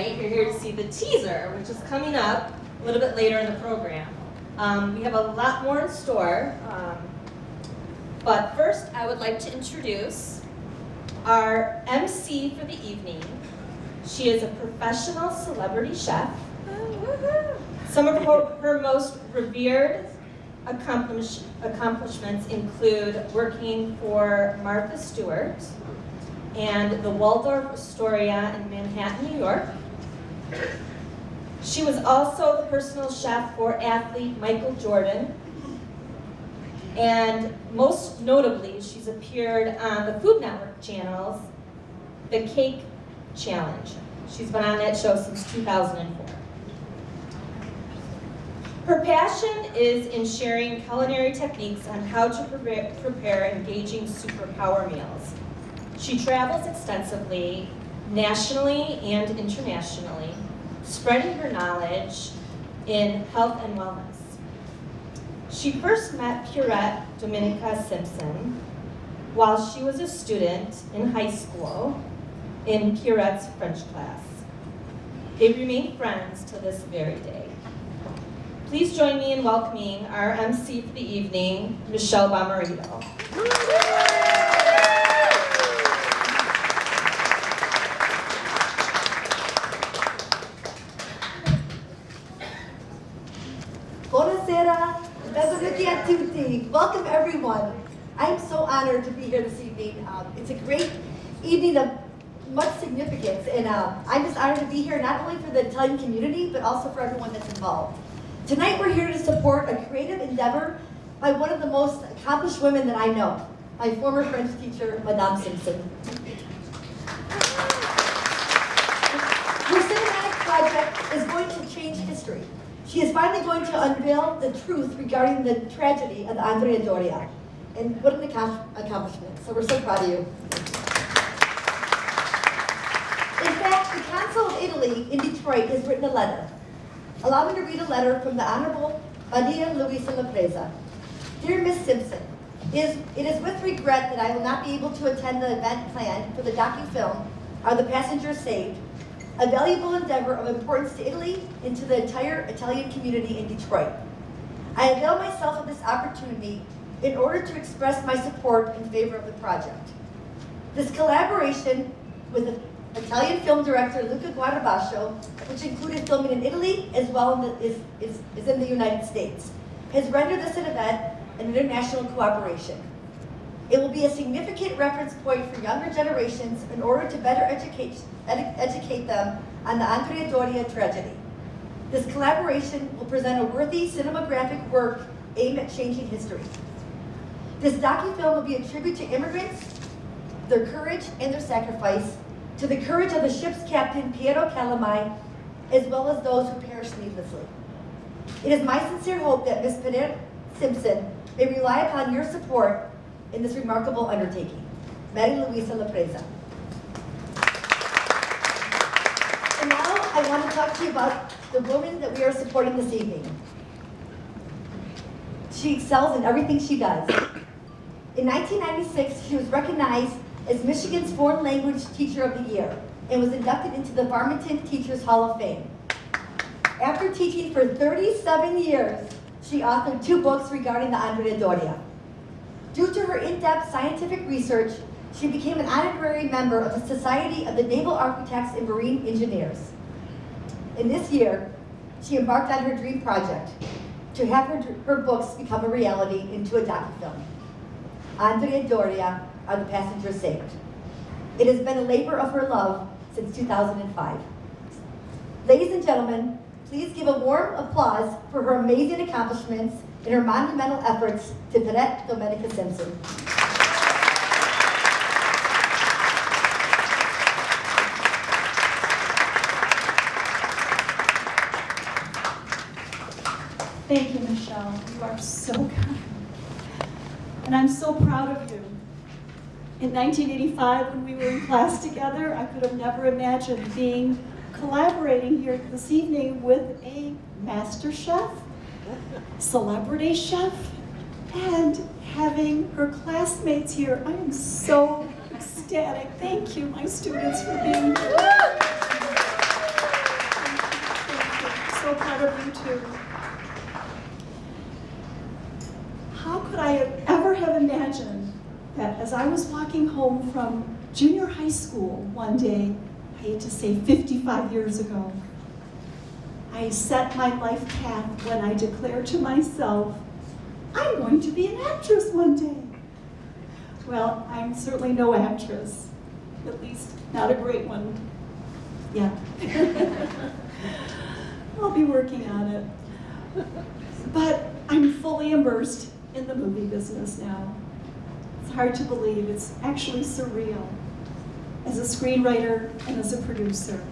tonight. You're here to see the teaser, which is coming up a little bit later in the program. We have a lot more in store, but first I would like to introduce our MC for the evening. She is a professional celebrity chef. Some of her most revered accomplishments include working for Martha Stewart and the Waldorf Astoria in Manhattan, New York. She was also the personal chef for athlete Michael Jordan. And most notably, she's appeared on the Food Network channels, The Cake Challenge. She's been on that show since 2004. Her passion is in sharing culinary techniques on how to prepare engaging superpower meals. She travels extensively, nationally and internationally, spreading her knowledge in health and wellness. She first met Pierette Domenica Simpson while she was a student in high school in Pierrette's French class. They remain friends to this very day. Please join me in welcoming our MC for the evening, Michelle Bomarito. Buonasera, benvenuti a tutti. Welcome everyone. I'm so honored to be here this evening. It's a great evening of much significance, and I'm just honored to be here not only for the Italian community, but also for everyone that's involved. Tonight we're here to support a creative endeavor by one of the most accomplished women that I know, my former French teacher, Madame Simpson. Her cinematic project is going to change history. She is finally going to unveil the truth regarding the tragedy of Andrea Doria. And what an accomplishment. So we're so proud of you. In fact, the Consul of Italy in Detroit has written a letter. Allow me to read a letter from the Honorable Maria Luisa Lapreza. Dear Miss Simpson, it is with regret that I will not be able to attend the event planned for the docufilm, Are the Passengers Saved?, a valuable endeavor of importance to Italy and to the entire Italian community in Detroit. I avail myself of this opportunity in order to express my support in favor of the project. This collaboration with the Italian film director Luca Guardabascio, which included filming in Italy as well as in the United States, has rendered this an event an international cooperation. It will be a significant reference point for younger generations in order to better educate them on the Andrea Doria tragedy. This collaboration will present a worthy cinematographic work aimed at changing history. This docufilm will be a tribute to immigrants, their courage and their sacrifice, to the courage of the ship's captain, Piera, as well as those who perished needlessly. It is my sincere hope that Ms. Pierette Simpson may rely upon your support in this remarkable undertaking. Maria Luisa Lapreza. And now I want to talk to you about the woman that we are supporting this evening. She excels in everything she does. In 1996, she was recognized as Michigan's Foreign Language Teacher of the Year and was inducted into the Farmington Teachers Hall of Fame. After teaching for 37 years, she authored 2 books regarding the Andrea Doria. Due to her in-depth scientific research, she became an honorary member of the Society of the Naval Architects and Marine Engineers. In this year, she embarked on her dream project to have her books become a reality into a docufilm. Andrea Doria, Are the Passengers Saved? It has been a labor of her love since 2005. Ladies and gentlemen, please give a warm applause for her amazing accomplishments and her monumental efforts to Pierette Domenica Simpson. Thank you, Michelle. You are so kind. And I'm so proud of you. In 1985, when we were in class together, I could have never imagined collaborating here this evening with a master chef, celebrity chef, and having her classmates here. I am so ecstatic. Thank you, my students, for being here. you too. How could I ever have imagined that as I was walking home from junior high school one day, I hate to say 55 years ago, I set my life path when I declared to myself, I'm going to be an actress one day. Well, I'm certainly no actress, at least not a great one yet. I'll be working on it. But I'm fully immersed in the movie business now. It's hard to believe, it's actually surreal, as a screenwriter and as a producer.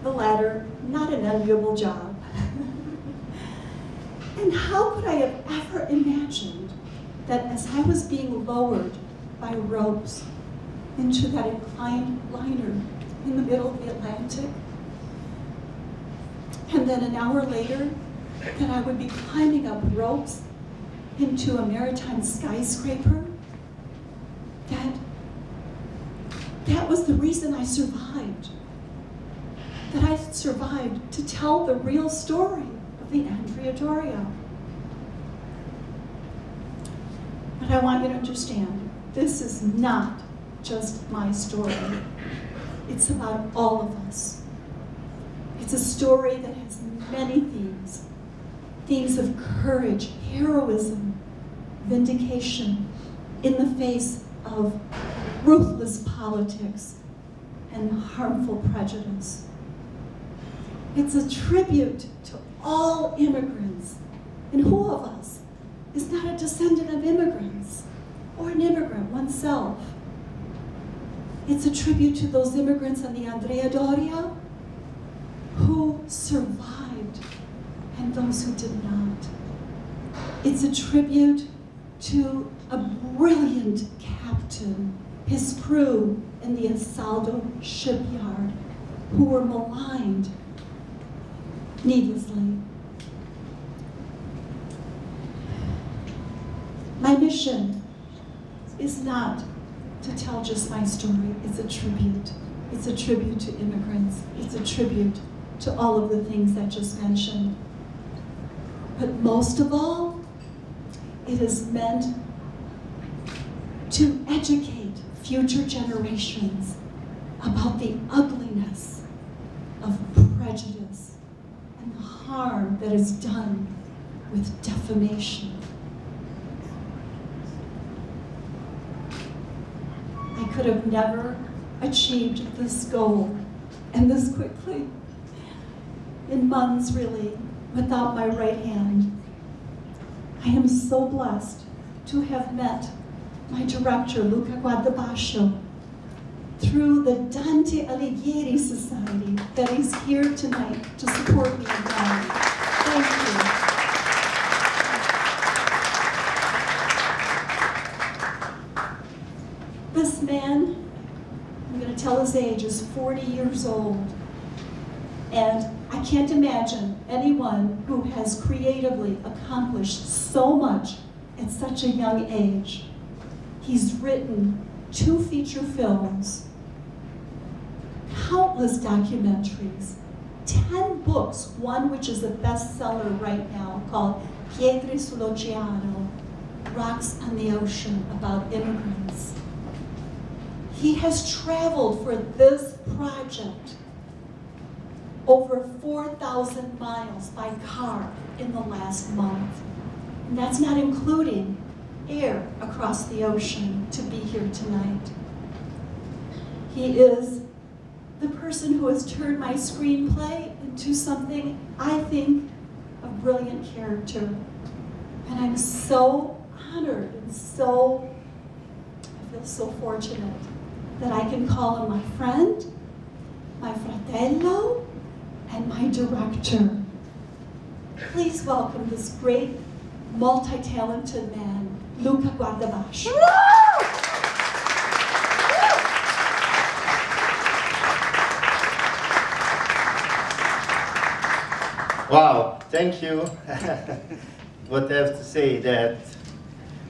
The latter, not an enviable job. And how could I have ever imagined that as I was being lowered by ropes into that inclined liner in the middle of the Atlantic, and then an hour later, that I would be climbing up ropes into a maritime skyscraper, that was the reason I survived. That I survived to tell the real story of the Andrea Doria. But I want you to understand, this is not just my story. It's about all of us. It's a story that has many themes. Themes of courage, heroism, vindication in the face of ruthless politics and harmful prejudice. It's a tribute to all immigrants. And who of us is not a descendant of immigrants or an immigrant oneself? It's a tribute to those immigrants on the Andrea Doria who survived and those who did not. It's a tribute to a brilliant captain, his crew in the Saldo shipyard who were maligned needlessly. My mission is not to tell just my story. It's a tribute. It's a tribute to immigrants. It's a tribute to all of the things I just mentioned. But most of all, it is meant to educate future generations about the ugliness of prejudice and the harm that is done with defamation. I could have never achieved this goal, and this quickly, in months really, without my right hand. I am so blessed to have met my director, Luca Guardabascio, through the Dante Alighieri Society that is here tonight to support me in that. Thank you. This man, I'm going to tell his age, is 40 years old. And I can't imagine anyone who has creatively accomplished so much at such a young age. He's written 2 feature films, countless documentaries, 10 books, one which is a bestseller right now called Pietre sull'Oceano, Rocks on the Ocean, about immigrants. He has traveled for this project over 4,000 miles by car in the last month. And that's not including air across the ocean to be here tonight. He is the person who has turned my screenplay into something, I think, of brilliant character. And I'm so honored and I feel so fortunate that I can call him my friend, my fratello, and my director. Please welcome this great, multi-talented man, Luca Guardabascio. Wow, thank you. What I have to say that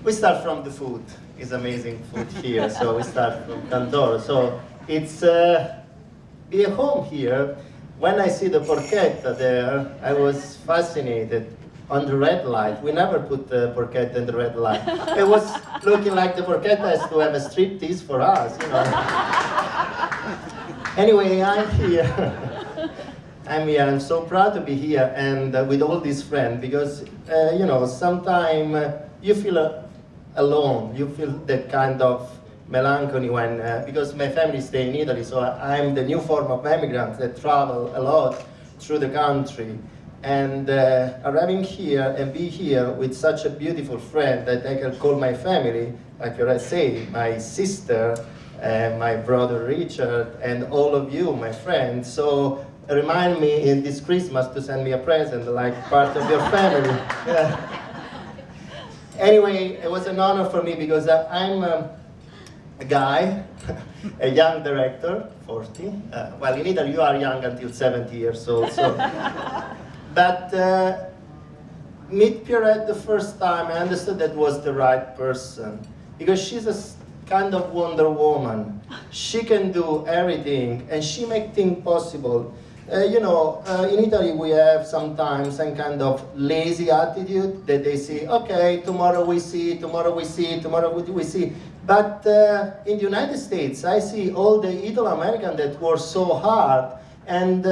we start from the food. It's amazing food here, so we start from Candoro. So it's be a home here. when I see the porchetta there, I was fascinated. On the red light, we never put the porchetta in the red light. It was looking like the porchetta has to have a striptease for us, you know. Anyway, I'm here. I'm here. I'm so proud to be here and with all these friends because, you know, sometimes you feel alone. You feel that kind of melancholy when, because my family stay in Italy, so I'm the new form of immigrant that travel a lot through the country. And arriving here and be here with such a beautiful friend that I can call my family, like I say, my sister, my brother Richard, and all of you, my friends. So remind me in this Christmas to send me a present, like part of your family. Yeah. Anyway, it was an honor for me because I'm a guy, a young director, 40. Well, in Italy you are young until 70 years old. So. But meet Pierette the first time, I understood that was the right person. Because she's a kind of Wonder Woman. She can do everything, and she makes things possible. You know, in Italy we have sometimes some kind of lazy attitude that they say, okay, tomorrow we see, tomorrow we see, tomorrow we see. But in the United States, I see all the Italo-Americans that work so hard, and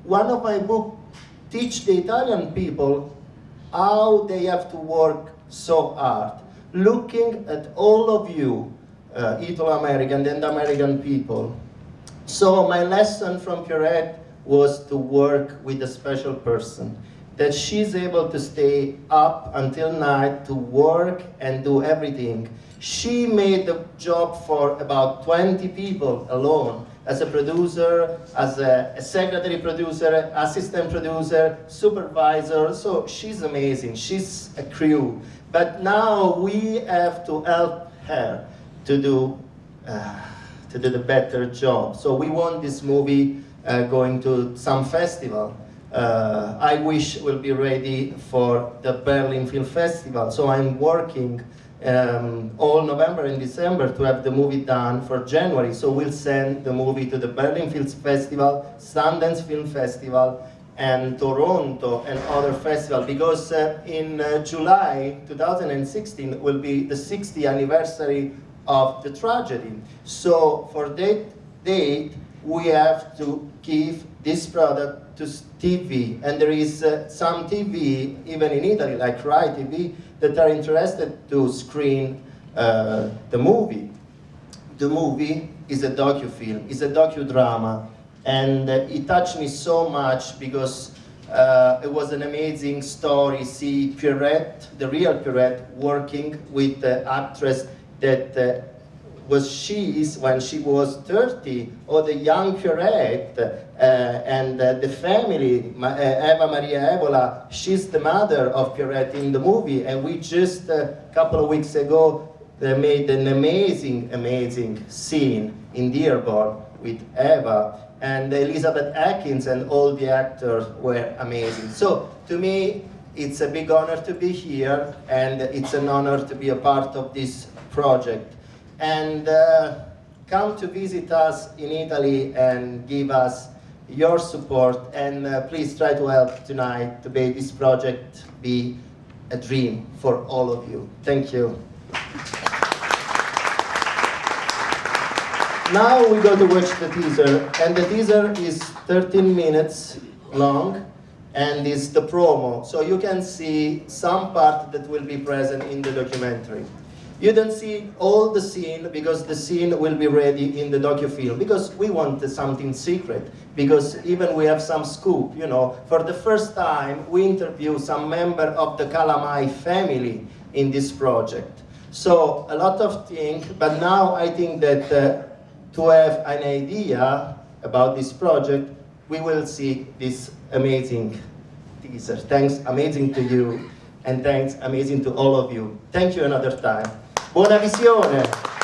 one of my books teach the Italian people how they have to work so hard. Looking at all of you, Italo-American and American people. So my lesson from Pierette was to work with a special person. That she's able to stay up until night to work and do everything. She made the job for about 20 people alone. As a producer, as a secretary producer, assistant producer, supervisor. So she's amazing, she's a crew. But now we have to help her to do the better job. So we want this movie going to some festival. I wish we'll be ready for the Berlin Film Festival. So I'm working all November and December to have the movie done for January. So we'll send the movie to the Berlin Film Festival, Sundance Film Festival, and Toronto and other festivals, because in July 2016 will be the 60th anniversary of the tragedy. So for that date, we have to give this product to TV, and there is some TV, even in Italy, like Rai TV, that are interested to screen the movie. The movie is a docufilm, is a docudrama, and it touched me so much because it was an amazing story. See Pierette, the real Pierette, working with the actress that was she's when she was 30, or the young Pierette, and the family, Eva Evola, she's the mother of Pierette in the movie, and we just a couple of weeks ago they made an amazing scene in Dearborn with Eva, and Elizabeth Atkins and all the actors were amazing. So to me, it's a big honor to be here, and it's an honor to be a part of this project. And come to visit us in Italy and give us your support, and please try to help tonight to make this project be a dream for all of you. Thank you. Now we go to watch the teaser, and the teaser is 13 minutes long, and is the promo, so you can see some part that will be present in the documentary. You don't see all the scene because the scene will be ready in the docufilm, because we want something secret, because even we have some scoop, you know. For the first time, we interview some member of the Calamai family in this project. So a lot of things, but now I think that to have an idea about this project, we will see this amazing teaser. Thanks, amazing to you, and thanks, amazing to all of you. Thank you another time. Buona visione!